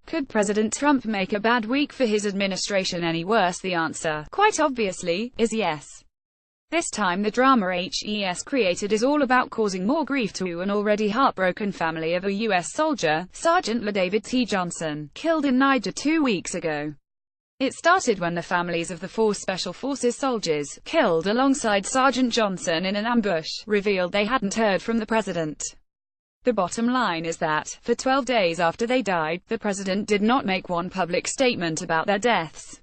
Could President Trump make a bad week for his administration any worse? The answer, quite obviously, is yes. This time the drama HES created is all about causing more grief to an already heartbroken family of a U.S. soldier, Sergeant LaDavid T. Johnson, killed in Niger 2 weeks ago. It started when the families of the 4 Special Forces soldiers, killed alongside Sergeant Johnson in an ambush, revealed they hadn't heard from the president. The bottom line is that, for 12 days after they died, the president did not make one public statement about their deaths.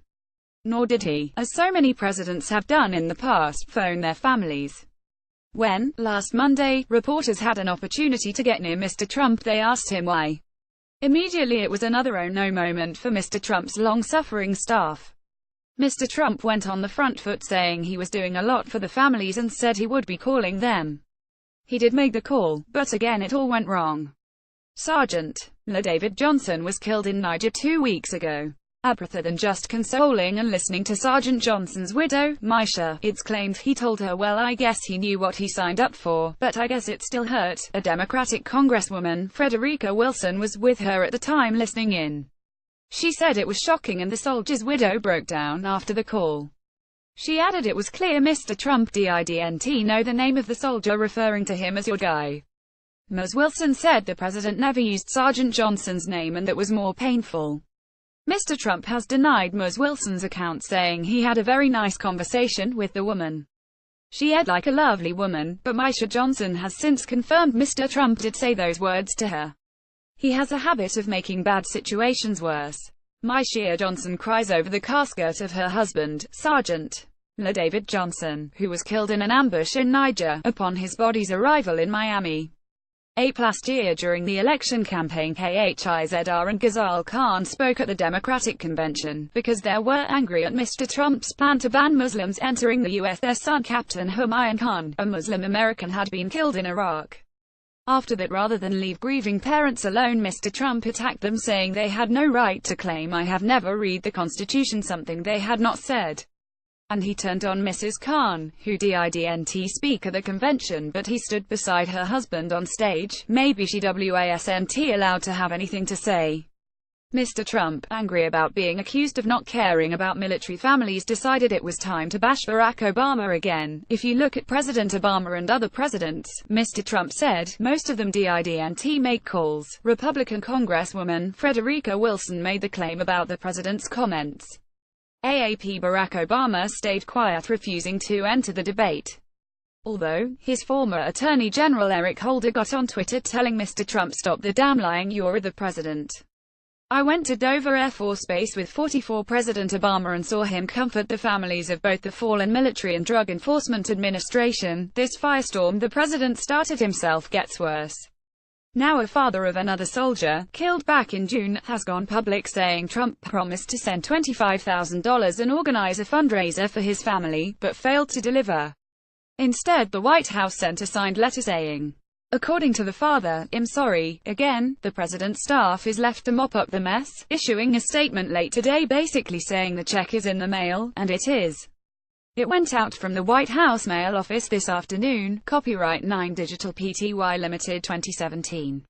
Nor did he, as so many presidents have done in the past, phone their families. When, last Monday, reporters had an opportunity to get near Mr. Trump, they asked him why. Immediately it was another oh no moment for Mr. Trump's long-suffering staff. Mr. Trump went on the front foot saying he was doing a lot for the families and said he would be calling them. He did make the call, but again it all went wrong. Sergeant LaDavid Johnson was killed in Niger 2 weeks ago. Rather than just consoling and listening to Sergeant Johnson's widow, Misha, it's claimed he told her, well, I guess he knew what he signed up for, but I guess it still hurt. A Democratic Congresswoman, Frederica Wilson, was with her at the time listening in. She said it was shocking and the soldier's widow broke down after the call. She added it was clear Mr. Trump didn't know the name of the soldier, referring to him as your guy. Ms. Wilson said the president never used Sergeant Johnson's name and that was more painful. Mr. Trump has denied Ms. Wilson's account, saying he had a very nice conversation with the woman. She acted like a lovely woman, but Misha Johnson has since confirmed Mr. Trump did say those words to her. He has a habit of making bad situations worse. Misha Johnson cries over the casket of her husband, Sergeant LaDavid Johnson, who was killed in an ambush in Niger, upon his body's arrival in Miami. Last year during the election campaign, KHIZR and Ghazal Khan spoke at the Democratic convention, because they were angry at Mr. Trump's plan to ban Muslims entering the U.S. Their son, Captain Humayun Khan, a Muslim American, had been killed in Iraq. After that, rather than leave grieving parents alone, Mr. Trump attacked them, saying they had no right to claim I have never read the Constitution, something they had not said. And he turned on Mrs. Khan, who didn't speak at the convention, but he stood beside her husband on stage. Maybe she wasn't allowed to have anything to say. Mr. Trump, angry about being accused of not caring about military families, decided it was time to bash Barack Obama again. If you look at President Obama and other presidents, Mr. Trump said, most of them didn't make calls. Republican Congresswoman Frederica Wilson made the claim about the president's comments. AAP Barack Obama stayed quiet, refusing to enter the debate. Although, his former Attorney General Eric Holder got on Twitter telling Mr. Trump, stop the damn lying, you're the president. I went to Dover Air Force Base with 44 President Obama and saw him comfort the families of both the fallen military and Drug Enforcement Administration. This firestorm the president started himself gets worse. Now a father of another soldier, killed back in June, has gone public saying Trump promised to send $25,000 and organize a fundraiser for his family, but failed to deliver. Instead, the White House sent a signed letter saying, according to the father, I'm sorry. Again, the president's staff is left to mop up the mess, issuing a statement late today basically saying the check is in the mail, and it is. It went out from the White House mail office this afternoon. Copyright 9 Digital Pty Limited 2017.